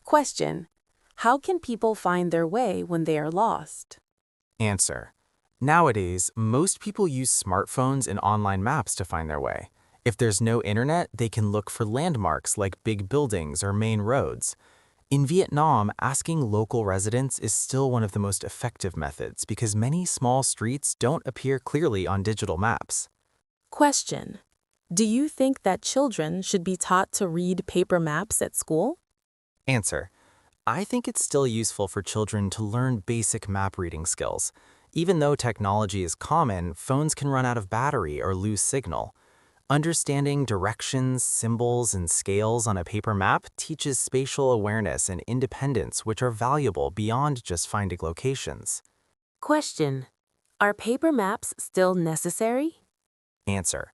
Question: how can people find their way when they are lost? Answer: nowadays, most people use smartphones and online maps to find their way. If there's no internet, they can look for landmarks like big buildings or main roads. In Vietnam, asking local residents is still one of the most effective methods because many small streets don't appear clearly on digital maps. Question: do you think that children should be taught to read paper maps at school? Answer: I think it's still useful for children to learn basic map reading skills. Even though technology is common, phones can run out of battery or lose signal. Understanding directions, symbols, and scales on a paper map teaches spatial awareness and independence, which are valuable beyond just finding locations. Question: are paper maps still necessary? Answer: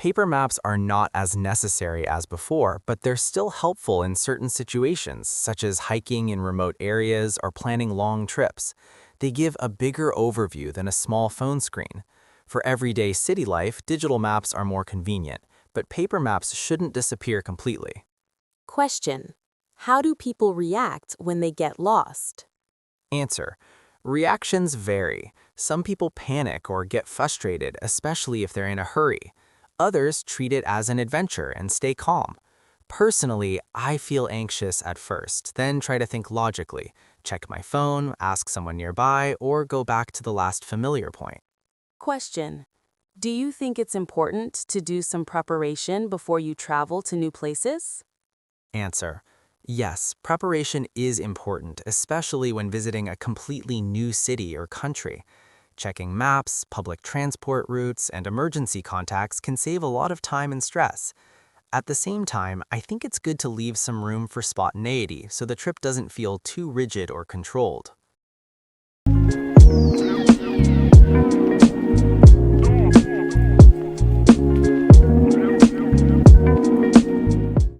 paper maps are not as necessary as before, but they're still helpful in certain situations, such as hiking in remote areas or planning long trips. They give a bigger overview than a small phone screen. For everyday city life, digital maps are more convenient, but paper maps shouldn't disappear completely. Question: how do people react when they get lost? Answer: reactions vary. Some people panic or get frustrated, especially if they're in a hurry. Others treat it as an adventure and stay calm. Personally, I feel anxious at first, then try to think logically, check my phone, ask someone nearby, or go back to the last familiar point. Question: do you think it's important to do some preparation before you travel to new places? Answer: yes, preparation is important, especially when visiting a completely new city or country. Checking maps, public transport routes, and emergency contacts can save a lot of time and stress. At the same time, I think it's good to leave some room for spontaneity so the trip doesn't feel too rigid or controlled.